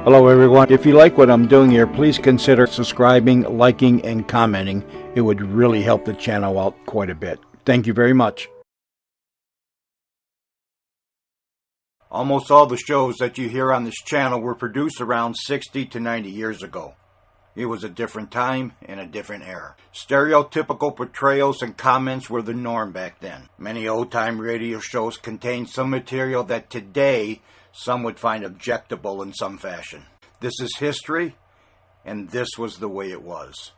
Hello everyone. If you like what I'm doing here, please consider subscribing, liking, and commenting. It would really help the channel out quite a bit. Thank you very much. Almost all the shows that you hear on this channel were produced around 60 to 90 years ago. It was a different time and a different era. Stereotypical portrayals and comments were the norm back then. Many old-time radio shows contained some material that today some would find objectable in some fashion. This is history, and this was the way it was.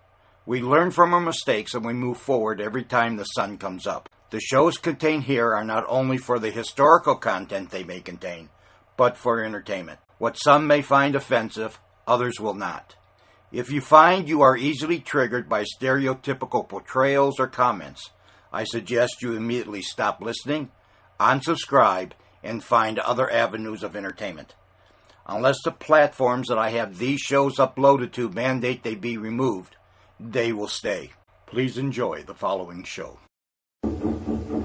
We learn from our mistakes and we move forward every time the sun comes up. The shows contained here are not only for the historical content they may contain, but for entertainment. What some may find offensive, others will not. If you find you are easily triggered by stereotypical portrayals or comments, I suggest you immediately stop listening, unsubscribe, and find other avenues of entertainment. Unless the platforms that I have these shows uploaded to mandate they be removed, they will stay. Please enjoy the following show.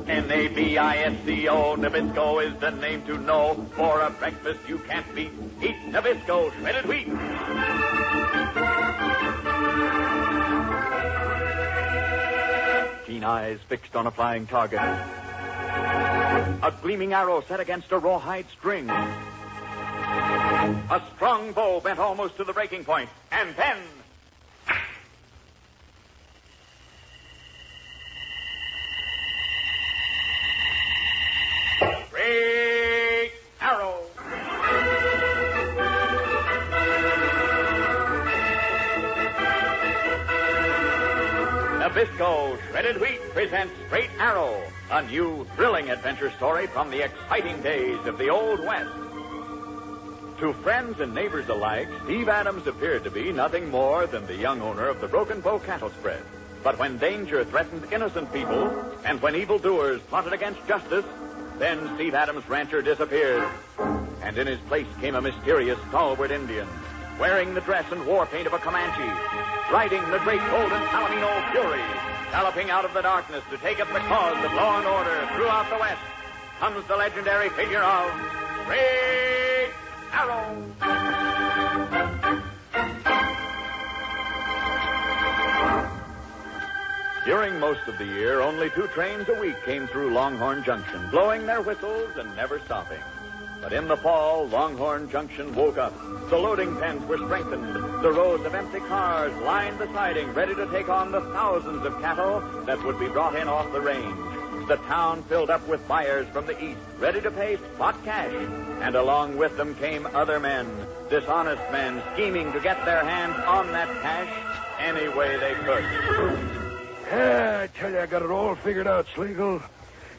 Nabisco, Nabisco is the name to know. For a breakfast you can't beat. Eat Nabisco shredded wheat. Keen eyes fixed on a flying target. A gleaming arrow set against a rawhide string. A strong bow bent almost to the breaking point. And then... great arrow! Nabisco Shredded Wheat presents Great Arrow, a new, thrilling adventure story from the exciting days of the Old West. To friends and neighbors alike, Steve Adams appeared to be nothing more than the young owner of the Broken Bow cattle spread. But when danger threatened innocent people, and when evildoers plotted against justice, then Steve Adams' rancher disappeared. And in his place came a mysterious, stalwart Indian, wearing the dress and war paint of a Comanche, riding the great golden Palomino Fury, galloping out of the darkness to take up the cause of law and order throughout the West, comes the legendary figure of Great Arrow. During most of the year, only 2 trains a week came through Longhorn Junction, blowing their whistles and never stopping. But in the fall, Longhorn Junction woke up. The loading pens were strengthened. The rows of empty cars lined the siding, ready to take on the thousands of cattle that would be brought in off the range. The town filled up with buyers from the east, ready to pay spot cash. And along with them came other men, dishonest men, scheming to get their hands on that cash any way they could. I tell you, I got it all figured out, Slagle.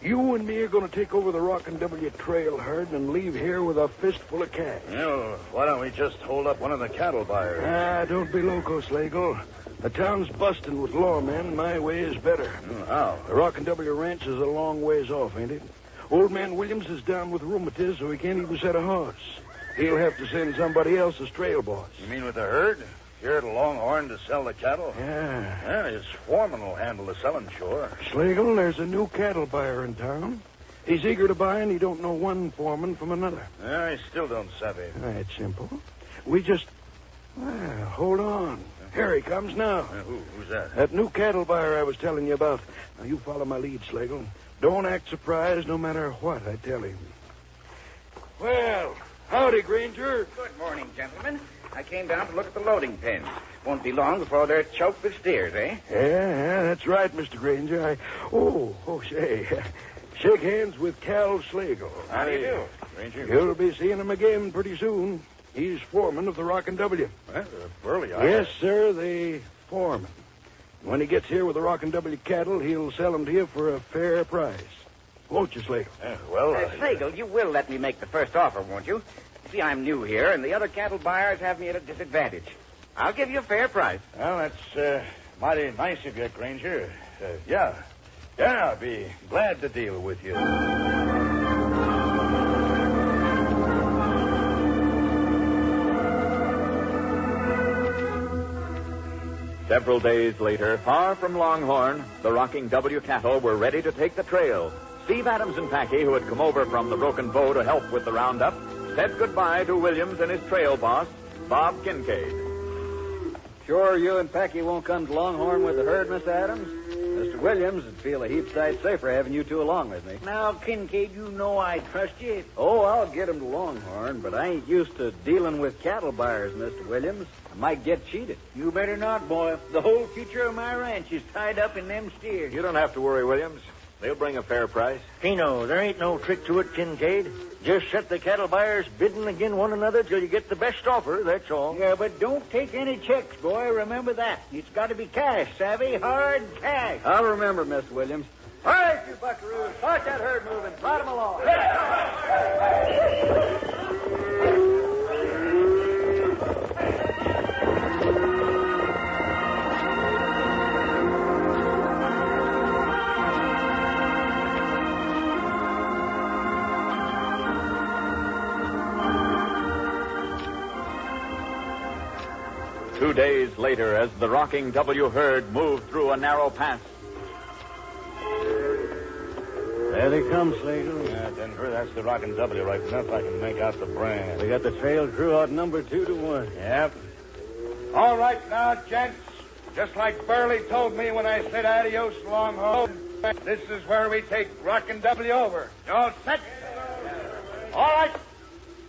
You and me are going to take over the Rock and W trail herd and leave here with a fistful of cash. Well, why don't we just hold up one of the cattle buyers? Don't be loco, Slagle. The town's busting with lawmen. My way is better. How? The Rock and W ranch is a long ways off, ain't it? Old man Williams is down with rheumatism, so he can't even set a horse. He'll have to send somebody else as trail boss. You mean with the herd? Here at Longhorn to sell the cattle? Yeah. Yeah, his foreman will handle the selling, sure. Slagle, there's a new cattle buyer in town. He's eager to buy, and he don't know one foreman from another. Yeah, I still don't savvy. It's simple. We just... hold on. Here he comes now. Who's that? That new cattle buyer I was telling you about. Now, you follow my lead, Slagle. Don't act surprised no matter what I tell him. Well, howdy, Granger. Good morning, gentlemen. I came down to look at the loading pens. Won't be long before they're choked with steers, eh? Yeah, that's right, Mr. Granger. Say, shake hands with Cal Slagle. How do you do? Ranger? You'll be seeing him again pretty soon. He's foreman of the Rock and W. Well, Burley, Yes, sir, the foreman. When he gets here with the Rock and W cattle, he'll sell them to you for a fair price. Won't you, Slagle? Slagle, you will let me make the first offer, won't you? See, I'm new here, and the other cattle buyers have me at a disadvantage. I'll give you a fair price. Well, that's mighty nice of you, Granger. Yeah, I'll be glad to deal with you. Several days later, far from Longhorn, the rocking W cattle were ready to take the trail. Steve Adams and Packy, who had come over from the Broken Bow to help with the roundup, said goodbye to Williams and his trail boss Bob Kincaid. Sure you and Packy won't come to Longhorn with the herd, Mr. Adams? Mr. Williams would feel a heap sight safer having you two along with me. Now, Kincaid, you know I trust you. Oh, I'll get 'em to Longhorn, but I ain't used to dealing with cattle buyers, Mr. Williams. I might get cheated. You better not, boy. The whole future of my ranch is tied up in them steers. You don't have to worry, Williams. They'll bring a fair price. Pino, there ain't no trick to it, Kincaid. Just set the cattle buyers bidding again one another till you get the best offer, that's all. Yeah, but don't take any checks, boy. Remember that. It's got to be cash, savvy? Hard cash. I'll remember, Mr. Williams. All right, you buckaroos. Start that herd moving. Ride 'em along. 2 days later, as the rocking W herd moved through a narrow pass, There they come, Slagle. Yeah, Denver, that's the Rockin' W right enough. I can make out the brand. We got the trail crew out number 2-1. Yep. All right now, gents. Just like Burley told me when I said adios, Longhorn, this is where we take Rockin' W over. You all set? All right.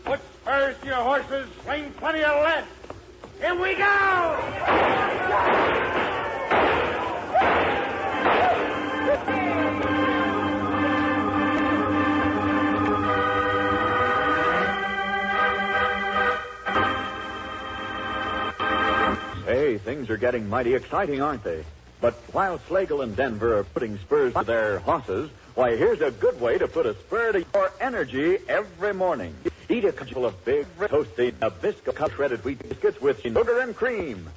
Put spurs to your horses. Sling plenty of lead. Here we go! Hey, things are getting mighty exciting, aren't they? But while Slagle and Denver are putting spurs to their horses, why, here's a good way to put a spur to your energy every morning. Eat a couple of big, toasty Nabisco shredded wheat biscuits with sugar and cream.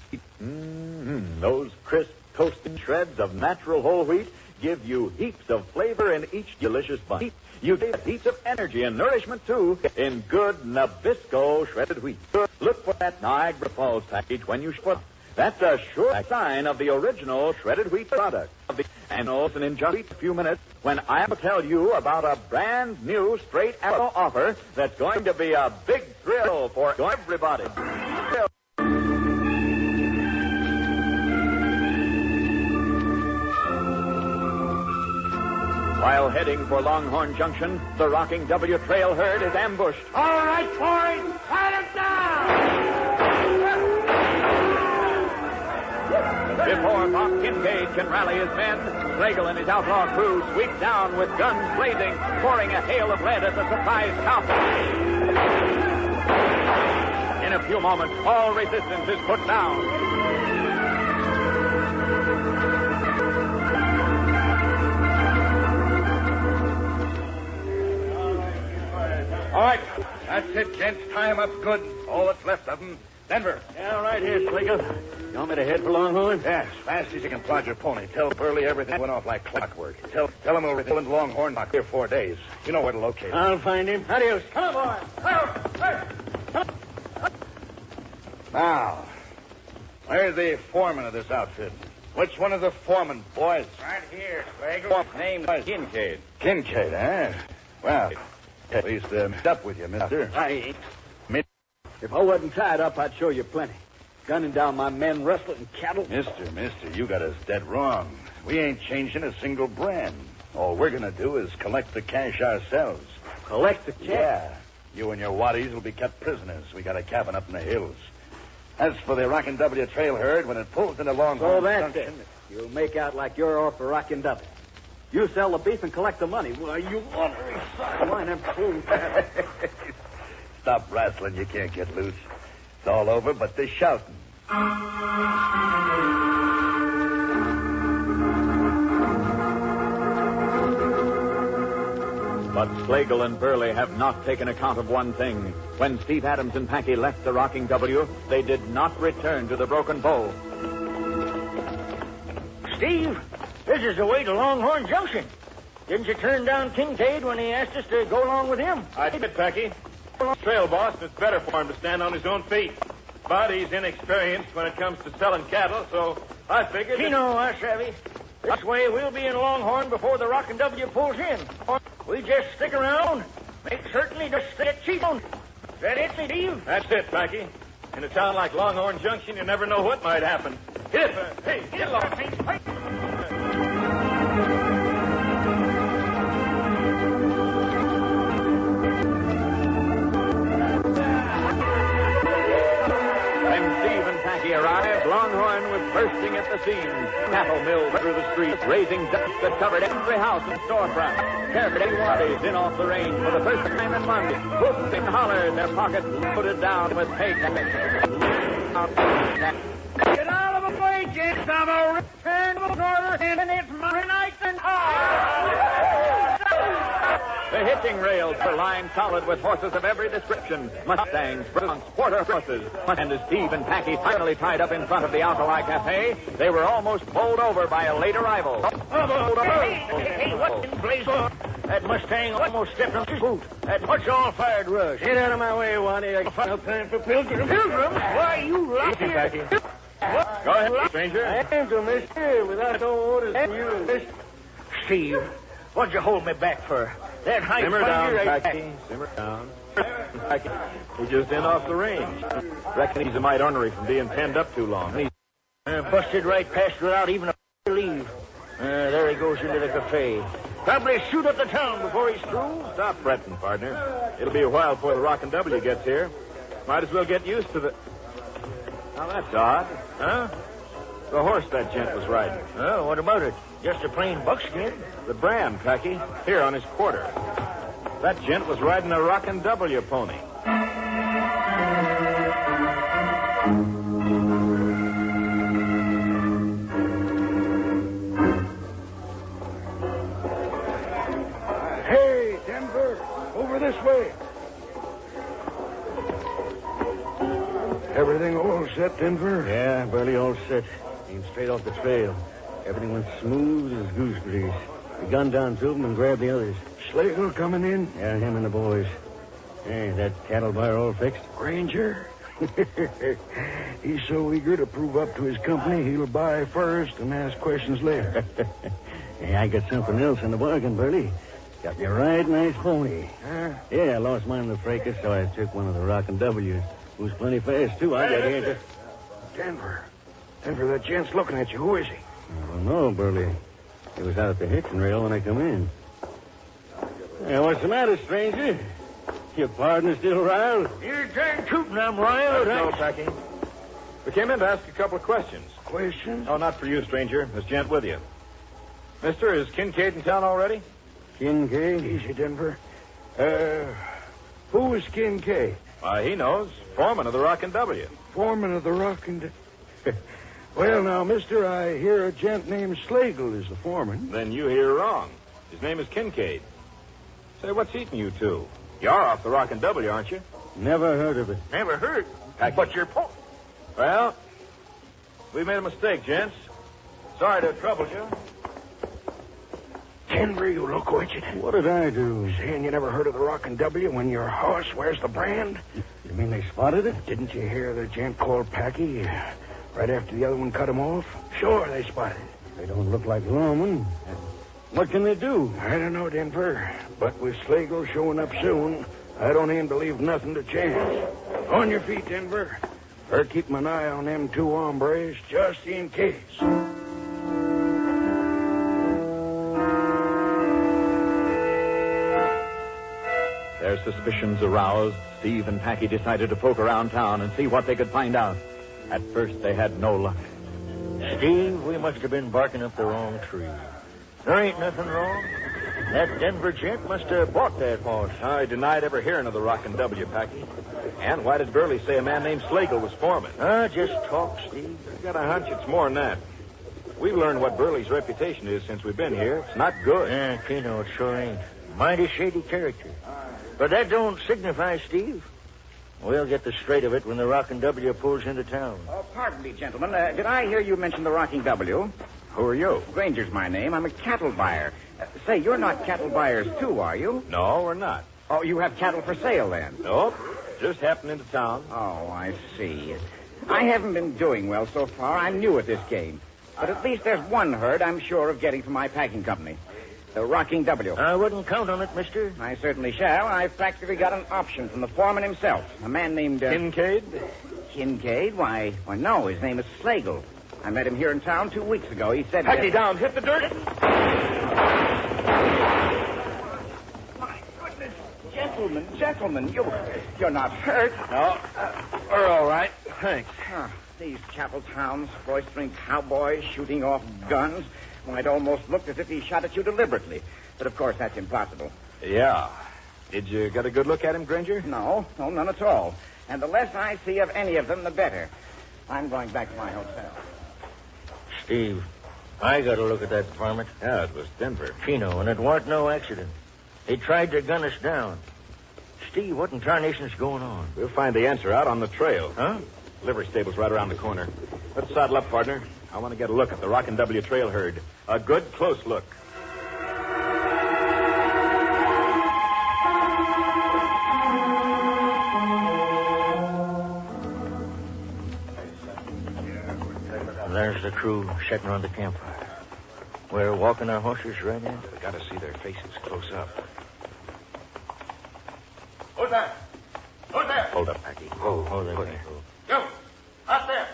Those crisp, toasted shreds of natural whole wheat give you heaps of flavor in each delicious bite. You get heaps of energy and nourishment, too, in good Nabisco shredded wheat. Look for that Niagara Falls package when you shop. That's a sure sign of the original shredded wheat product. And also in just a few minutes when I will tell you about a brand new straight arrow offer that's going to be a big thrill for everybody. While heading for Longhorn Junction, the Rocking W trail herd is ambushed. All right, boys. Pat him down! Before Bob Kincaid can rally his men, Slagle and his outlaw crew sweep down with guns blazing, pouring a hail of lead at the surprised cowboys. In a few moments, all resistance is put down. All right. That's it, gents. Tie him up good. All that's left of him. Denver. Yeah, right here, Slagle. You want me to head for Longhorn? Yeah, as fast as you can plod your pony. Tell Burley everything went off like clockwork. Tell him we'll return to Longhorn in 3 or 4 days. You know where to locate him. I'll find him. Adios. Come on, boys. Now, where's the foreman of this outfit? Which one of the foremen, boys? Right here, Slagle. Name's Kincaid. Kincaid, eh? Well, at least meet up with you, mister. I ain't. If I wasn't tied up, I'd show you plenty. Gunning down my men, rustling cattle. Mister, you got us dead wrong. We ain't changing a single brand. All we're going to do is collect the cash ourselves. Collect the cash? Yeah. You and your waddies will be kept prisoners. We got a cabin up in the hills. As for the Rockin' W trail herd, when it pulls into Longhorn... So that's it. You'll make out like you're off the Rockin' W. You sell the beef and collect the money. Why, you ornery son. Why, them fools. Stop wrestling. You can't get loose. It's all over but the shouting. But Slagle and Burley have not taken account of one thing. When Steve Adams and Packy left the Rocking W, they did not return to the Broken Bow. Steve, this is the way to Longhorn Junction. Didn't you turn down Kincaid when he asked us to go along with him? I did, Packy. Trail boss, it's better for him to stand on his own feet. But he's inexperienced when it comes to selling cattle, so I figured... Pino, I savvy. This way we'll be in Longhorn before the Rockin' W pulls in. We just stick around, make certain he just stay at cheap. Is that it, Steve? That's it, Packy. In a town like Longhorn Junction, you never know what might happen. Hit it! Hey, get along! Arrived, Longhorn was bursting at the seams. Cattle milled through the streets, raising dust that covered every house and storefront. Carrying bodies in off the range for the first time in months. Whooped and hollered, their pockets loaded down with hay. Get out of the way, gents. I'm a return order, and it's my night and The hitching rails were lined solid with horses of every description. Mustangs, broncs, quarter horses. And as Steve and Packy finally tied up in front of the Alkali Cafe, they were almost bowled over by a late arrival. Hey, what in place? That Mustang almost stepped on his boot. That much all-fired rush. Get out of my way, Waddy. I got no time for pilgrims. Pilgrims? Why, you lucky. Go ahead, stranger. I am to mister without no orders from you. Steve, what'd you hold me back for? That high Simmer down, right Packy. Simmer down. Packy, he's just in off the range. Reckon he's a mite ornery from being penned up too long. He's busted right past without even a leave. There he goes into the cafe. Probably shoot up the town before he's through. Stop fretting, partner. It'll be a while before the Rockin' W gets here. Might as well get used to the... Now, that's odd. Huh? The horse that gent was riding. Oh, what about it? Just a plain buckskin? The brand, Packy. Here on his quarter. That gent was riding a Rockin' W pony. Hey, Denver, over this way. Everything all set, Denver? Yeah, Burley, all set. Came straight off the trail. Everything went smooth as goose grease. We gunned down two of them and grabbed the others. Slagle coming in? Yeah, him and the boys. Hey, that cattle buyer all fixed? Granger? He's so eager to prove up to his company, he'll buy first and ask questions later. Hey, I got something else in the bargain, Burley. Got me a right nice pony. Huh? Yeah, I lost mine in the fracas, so I took one of the Rockin' W's. Who's plenty fast, too. I got here. Denver, that gent's looking at you. Who is he? I don't know, Burley. He was out at the hitching rail when I come in. Hey, what's the matter, stranger? Your partner still riled? You're darn tootin' I'm riled. No, Packy. We came in to ask a couple of questions. Questions? Oh, not for you, stranger. This gent with you. Mister, is Kincaid in town already? Kincaid? Easy, Denver. Who is Kincaid? Why, he knows. Foreman of the Rockin' W. Foreman of the Rockin'... Well, now, mister, I hear a gent named Slagle is the foreman. Then you hear wrong. His name is Kincaid. Say, what's eating you two? You're off the Rockin' W, aren't you? Never heard of it. Never heard. Packy. But you're Well, we made a mistake, gents. Sorry to have troubled you. Denver, you loco idiot. What did I do? Saying you never heard of the Rockin' W when your horse wears the brand? You mean they spotted it? Didn't you hear the gent called Packy right after the other one cut him off? Sure, they spotted it. They don't look like lawmen. What can they do? I don't know, Denver. But with Slagle showing up soon, I don't aim to leave nothing to chance. On your feet, Denver. Or keeping an eye on them two hombres just in case. Their suspicions aroused, Steve and Packy decided to poke around town and see what they could find out. At first, they had no luck. Steve, we must have been barking up the wrong tree. There ain't nothing wrong. That Denver gent must have bought that horse. I denied ever hearing of the Rockin' W, Packy. And why did Burley say a man named Slagle was foreman? Just talk, Steve. I got a hunch it's more than that. We've learned what Burley's reputation is since we've been here. It's not good. Yeah, Keno, it sure ain't. Mighty shady character. But that don't signify, Steve. We'll get the straight of it when the Rockin' W pulls into town. Oh, pardon me, gentlemen. Did I hear you mention the Rocking W? Who are you? Granger's my name. I'm a cattle buyer. Say, you're not cattle buyers, too, are you? No, we're not. Oh, you have cattle for sale, then? Nope. Just happened into town. Oh, I see. I haven't been doing well so far. I'm new at this game. But at least there's one herd I'm sure of getting from my packing company. The Rocking W. I wouldn't count on it, mister. I certainly shall. I've practically got an option from the foreman himself, a man named... Kincaid? Kincaid? Why, no, his name is Slagle. I met him here in town 2 weeks ago. He said... Packy down. Hit the dirt. My goodness. Gentlemen, you're not hurt. No. We're all right. Thanks. These chapel towns, roistering cowboys, shooting off guns. Well, it almost looked as if he shot at you deliberately. But, of course, that's impossible. Yeah. Did you get a good look at him, Granger? No, none at all. And the less I see of any of them, the better. I'm going back to my hotel. Steve, I got a look at that varmint. Yeah, it was Denver. Chino, and it weren't no accident. They tried to gun us down. Steve, what in tarnation's going on? We'll find the answer out on the trail. Huh? Livery stable's right around the corner. Let's saddle up, partner. I want to get a look at the Rockin' W trail herd. A good, close look. There's the crew sitting around the campfire. We're walking our horses right in. We got to see their faces close up. Who's that? Who's there? Hold up, Packy. Oh, there. You. Out there.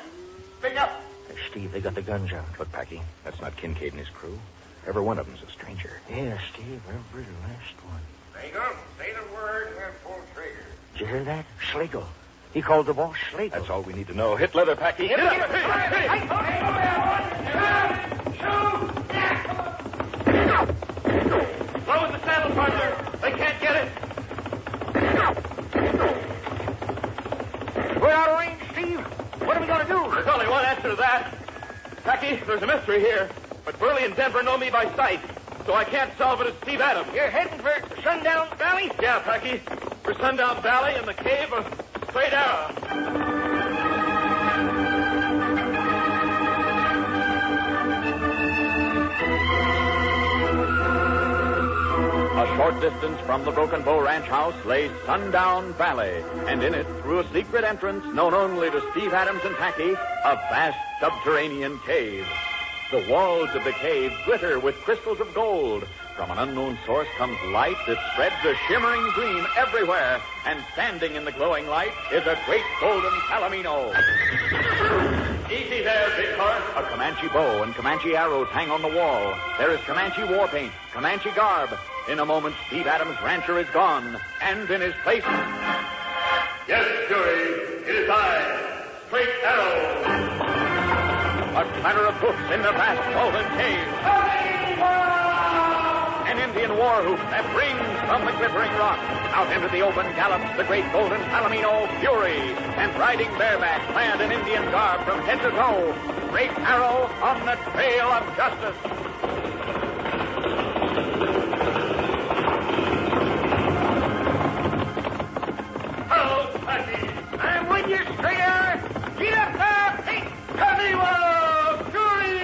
Speak up. Hey, Steve, they got the guns out. Look, Packy, that's not Kincaid and his crew. Every one of them's a stranger. Yeah, Steve, every last one. Slagle, say the word, we'll pull trigger. Did you hear that? Slagle. He called the boss Slagle. That's all we need to know. Hit leather, Packy. Hit it. Slow in the saddle, partner. They can't get it. We're out of range, Steve. What are we going to do? There's only one answer to that. Packy, there's a mystery here. But Burley and Denver know me by sight, so I can't solve it as Steve Adams. You're heading for Sundown Valley? Yeah, Packy. For Sundown Valley and the cave of Straight Arrow. A short distance from the Broken Bow Ranch house lay Sundown Valley, and in it, through a secret entrance known only to Steve Adams and Packy, a vast subterranean cave. The walls of the cave glitter with crystals of gold. From an unknown source comes light that spreads a shimmering gleam everywhere, and standing in the glowing light is a great golden palomino. Easy there, big horse. A Comanche bow and Comanche arrows hang on the wall. There is Comanche war paint, Comanche garb. In a moment, Steve Adams' rancher is gone, and in his place... Yes, jury, it is I, Straight Arrow. A clatter of hoofs in the vast golden cave. An Indian war whoop that rings from the glittering rock. Out into the open gallops the great golden palomino Fury, and riding bareback, clad in Indian garb from head to toe, Straight Arrow on the trail of justice. Hello, Packy. I'm with you, Straight Arrow. Get up there, Pete. Arriba, jury.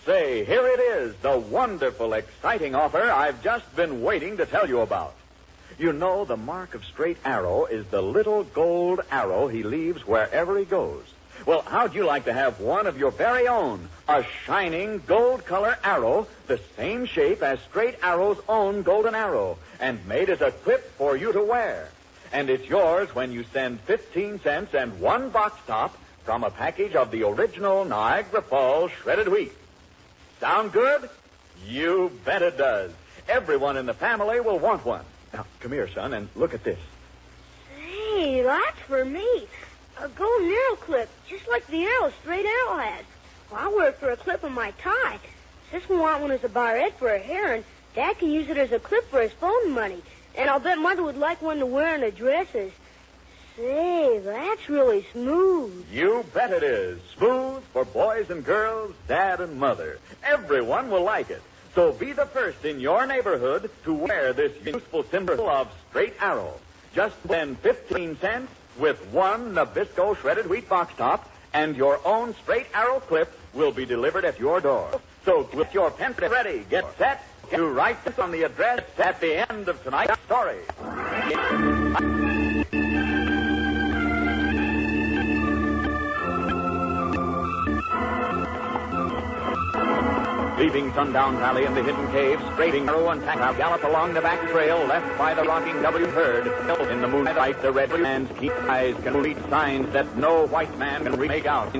Say, here it is, the wonderful, exciting offer I've just been waiting to tell you about. You know, the mark of Straight Arrow is the little gold arrow he leaves wherever he goes. Well, how'd you like to have one of your very own? A shining gold color arrow, the same shape as Straight Arrow's own golden arrow, and made as a clip for you to wear. And it's yours when you send 15 cents and one box top from a package of the original Niagara Falls shredded wheat. Sound good? You bet it does. Everyone in the family will want one. Now, come here, son, and look at this. Hey, that's for me. A golden arrow clip, just like the arrow Straight Arrow has. Well, I wear it for a clip on my tie. Sis will want one as a barrette for her hair, and Dad can use it as a clip for his phone money. And I'll bet Mother would like one to wear in her dresses. Say, that's really smooth. You bet it is. Smooth for boys and girls, Dad and Mother. Everyone will like it. So be the first in your neighborhood to wear this useful symbol of Straight Arrow. Just spend 15 cents with one Nabisco shredded wheat box top, and your own Straight Arrow clip will be delivered at your door. So get your pen ready. Get set to write this on the address at the end of tonight's story. Leaving Sundown Valley and the hidden caves, straighting arrow and tack out, gallop along the back trail left by the rocking W herd. In the moonlight, the red man's keen eyes can read signs that no white man can make out.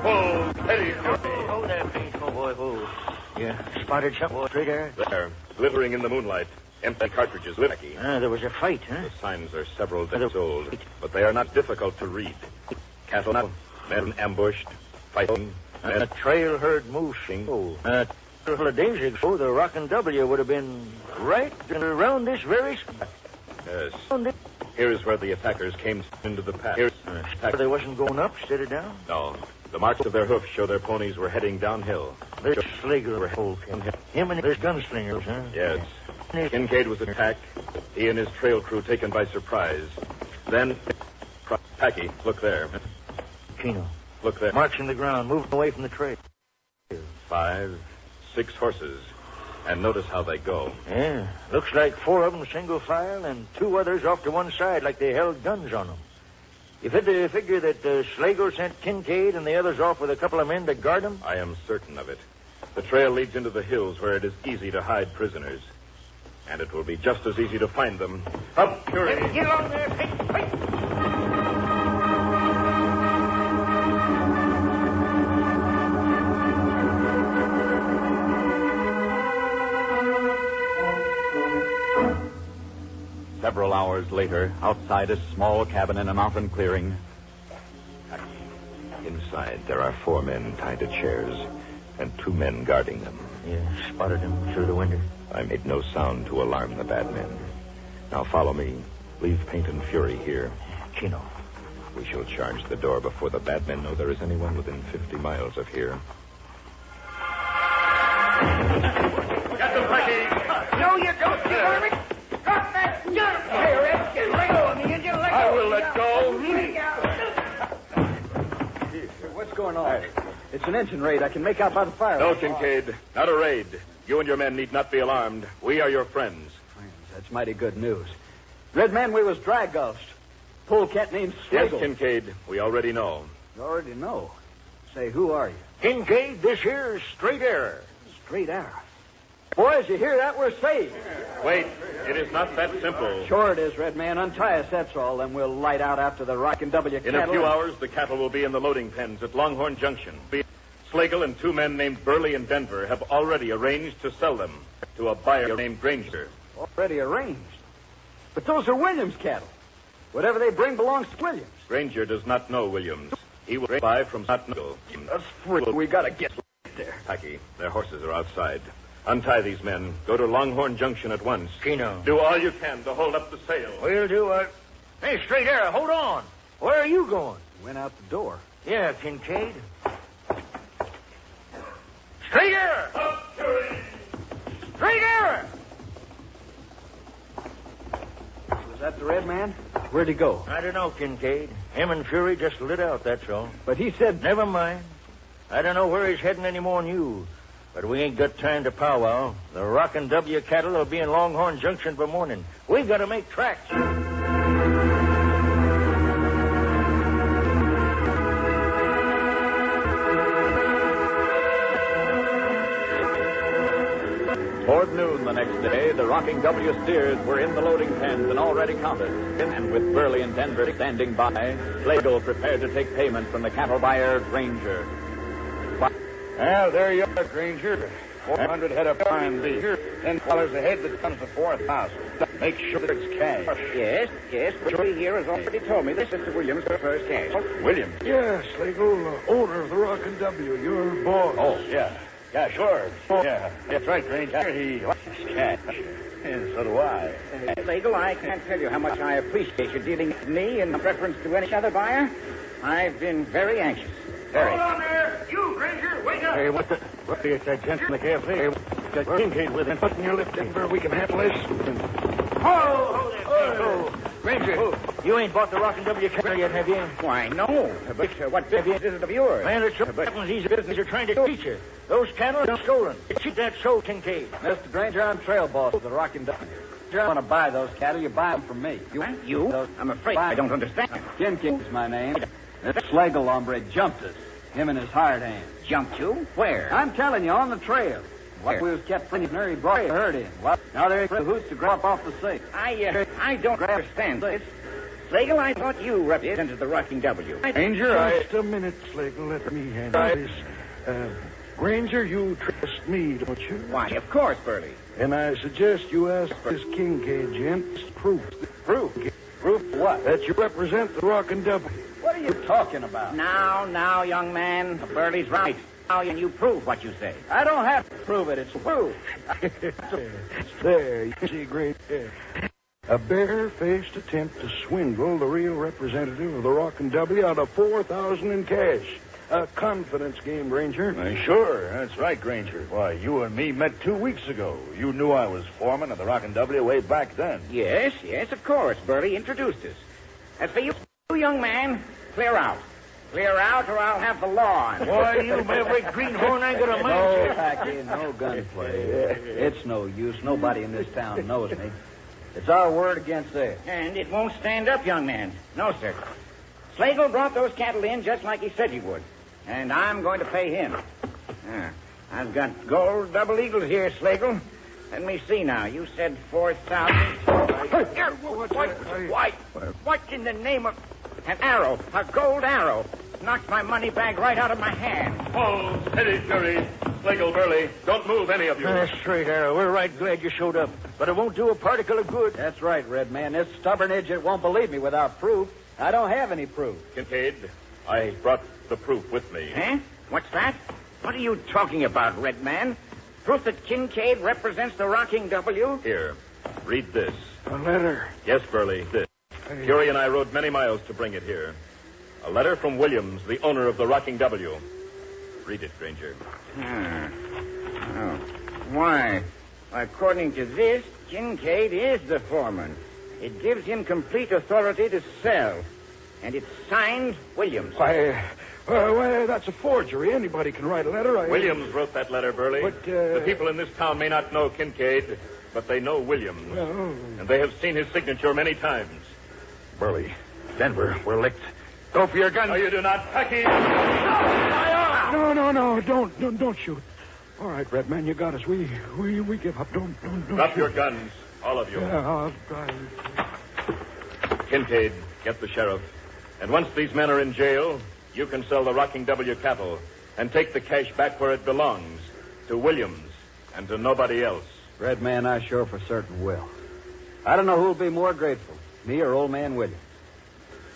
Oh, steady. Hold there, please. Oh, boy, hold. Yeah, spotted something straight there? There, glittering in the moonlight. Empty cartridges, Licky. There was a fight, huh? The signs are several days old, but they are not difficult to read. Cattle, men ambushed, fighting, And a trail herd moosing. Oh, a couple of days ago, the Rockin' W would have been right around this very spot. Yes. Here is where the attackers came into the path. They wasn't going up instead of down? No. The marks of their hoofs show their ponies were heading downhill. There's Slager, him and his gunslingers, huh? Yes. Kincaid was attacked. He and his trail crew taken by surprise. Then, Packy, look there. Chino. Look there. Marks in the ground, moving away from the trail. 5, 6 horses. And notice how they go. Yeah, looks like 4 of them single file and 2 others off to one side like they held guns on them. You figure that Slago sent Kincaid and the others off with a couple of men to guard them? I am certain of it. The trail leads into the hills where it is easy to hide prisoners. And it will be just as easy to find them. Up, Fury. Get along there, Pete. Several hours later, outside a small cabin in a mountain clearing. Inside, there are 4 men tied to chairs and 2 men guarding them. Yeah, spotted him through the window. I made no sound to alarm the bad men. Now follow me. Leave Paint and Fury here. Chino. We shall charge the door before the bad men know there is anyone within 50 miles of here. Get them, Packy. No, you don't, you vermin. Drop that gun. Here, Red. Let go of me, Indian. Let go. I will let go. What's going on? It's an engine raid. I can make out by the fire. No, Kincaid. Not a raid. You and your men need not be alarmed. We are your friends. That's mighty good news. Red man, we was drag ghost. Polecat named Yes, Slagle. Kincaid. We already know. You already know. Say, who are you? Kincaid, this here is straight arrow. Straight arrow. Boys, you hear that? We're saved. Wait. It is not that simple. Sure it is, Red man. Untie us, that's all. Then we'll light out after the Rockin' W In cattle. a few hours, the cattle will be in the loading pens at Longhorn Junction. Slagle and 2 men named Burley and Denver have already arranged to sell them to a buyer named Granger. Already arranged. But those are Williams' cattle. Whatever they bring belongs to Williams. Granger does not know Williams. He will buy from Snotnagel. That's free. We gotta get there. Packy, their horses are outside. Untie these men. Go to Longhorn Junction at once. Chino. Do all you can to hold up the sail. We'll do what? Hey, straight arrow, hold on. Where are you going? Went out the door. Yeah, Kincaid. Straight arrow! Straight arrow! Was that the Red man? Where'd he go? I don't know, Kincaid. Him and Fury just lit out, that's all. But he said... Never mind. I don't know where he's heading any more than you. But we ain't got time to powwow. The Rockin' W cattle will be in Longhorn Junction by morning. We got to make tracks. Toward noon the next day, the Rocking W steers were in the loading pens and already counted. And with Burley and Denver standing by, Slagle prepared to take payment from the cattle buyer, Granger. Well, there you are, Granger. 400 head of fine beef. $10 a head that comes to 4,000. Make sure that it's cash. Yes. Fury here has already told me this is Mr. Williams prefers cash. Williams? Yeah, Slagle, owner of the Rockin' W, your boss. Oh, yeah. Yeah, sure. Yeah, that's right, Granger. He likes cash. And so do I. Slagle, I can't tell you how much I appreciate you dealing with me in preference to any other buyer. I've been very anxious. Very. Hold on there. You, Granger, wake up. Hey, what the that gent in the cafe? Got Kincaid with him. Putting your lip in where we can handle this. Hold there. Granger, you ain't bought the Rockin' W cattle yet, have you? Why, no. But what business is it of yours? Man, it's happens these business are trying to teach you. Those cattle are stolen. Keep that so, Kincaid. Mr. Granger, I'm trail boss of the Rockin' W. If you want to buy those cattle, you buy them from me. You? I'm afraid I don't understand. Kincaid is my name. This Slagle hombre jumped us. Him and his hired hand. Jumped you? Where? I'm telling you, on the trail. What we was kept thinking he brought hurt in. Well, now there's the hoots to grab up off the sink. I don't understand this. Slagle, I thought you represented the Rocking W. Ranger, Just a minute, Slagle. Let me handle this. Granger, you trust me, don't you? Why, of course, Burley. And I suggest you ask this Kincaid gent proof. Proof? Proof what? That you represent the Rockin' W. What are you talking about? Now, young man. Burley's right. Now, and you prove what you say. I don't have to prove it. It's proof. There, you see, great. A bare-faced attempt to swindle the real representative of the Rockin' W out of $4,000 in cash. A confidence game, Ranger. Sure, that's right, Granger. Why, you and me met 2 weeks ago. You knew I was foreman of the Rockin' W way back then. Yes, of course. Burley introduced us. As for you, young man, clear out. Clear out, or I'll have the law on. Why, you maverick greenhorn ain't gonna mind No, you. Packy, no gunplay. It's no use. Nobody in this town knows me. It's our word against theirs. And it won't stand up, young man. No, sir. Slagle brought those cattle in just like he said he would. And I'm going to pay him. I've got gold double eagles here, Slagle. Let me see now. You said 4,000. What in the name of... An arrow. A gold arrow. Knocked my money bag right out of my hand. Oh, steady, Fury. Slagle, Burley, don't move, any of you. Straight arrow. We're right glad you showed up. But it won't do a particle of good. That's right, Red Man. This stubborn idiot won't believe me without proof. I don't have any proof. Kincaid, I brought the proof with me. Huh? What's that? What are you talking about, Red Man? Proof that Kincaid represents the Rocking W? Here, read this. A letter. Yes, Burley, this. Fury and I rode many miles to bring it here. A letter from Williams, the owner of the Rocking W. Read it, Granger. Oh. Why, according to this, Kincaid is the foreman. It gives him complete authority to sell. And it's signed Williams. Why, that's a forgery. Anybody can write a letter. Williams wrote that letter, Burley. But, The people in this town may not know Kincaid, but they know Williams. Well... And they have seen his signature many times. Burley, Denver, we're licked. Go for your gun. No, you do not. Packy! No, don't shoot. All right, Red Man, you got us. We give up. Don't Drop shoot. your guns, all of you. Yeah, Kincaid, get the sheriff. And once these men are in jail, you can sell the Rocking W cattle and take the cash back where it belongs, to Williams and to nobody else. Red Man, I sure for certain will. I don't know who'll be more grateful, me or old man Williams.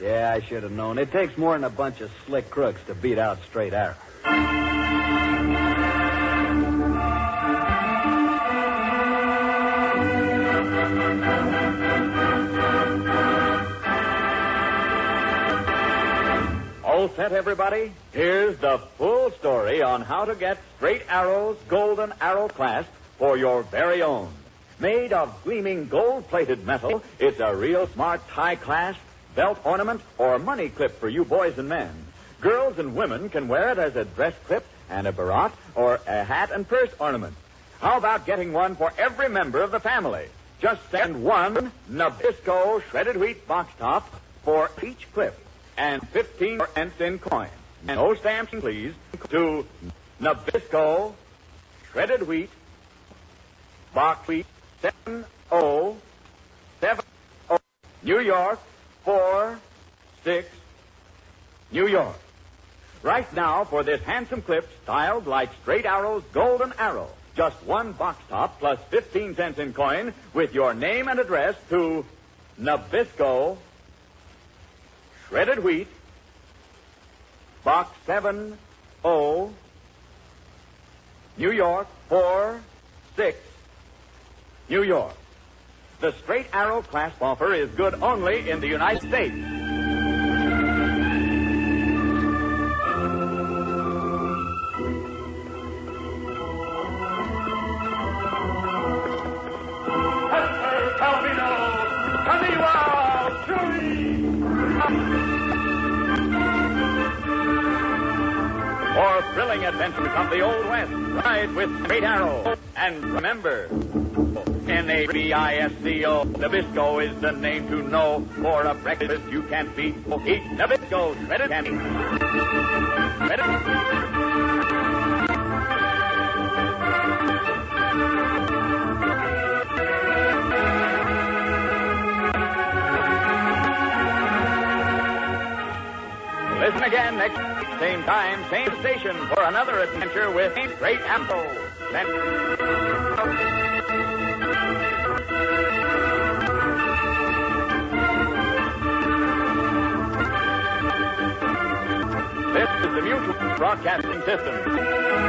Yeah, I should have known. It takes more than a bunch of slick crooks to beat out straight arrows. All set, everybody? Here's the full story on how to get Straight Arrow's Golden Arrow Clasp for your very own. Made of gleaming gold-plated metal, it's a real smart tie clasp, belt ornament, or money clip for you boys and men. Girls and women can wear it as a dress clip and a barrette or a hat and purse ornament. How about getting one for every member of the family? Just send one Nabisco shredded wheat box top for each clip and 15 cents in coin. And no stamps, please, to Nabisco shredded wheat box wheat 7070 New York 46 New York. Right now for this handsome clip styled like Straight Arrow's Golden Arrow. Just one box top plus 15 cents in coin with your name and address to Nabisco shredded wheat box 70 New York 46 New York. The Straight Arrow clasp offer is good only in the United States. For thrilling adventures of the Old West, ride with Straight Arrow. And remember, Nabisco. Nabisco is the name to know. For a breakfast you can't beat. Eat Nabisco shredded candy. Listen again next same time, same station for another adventure with Great Apple. This is the Mutual Broadcasting System.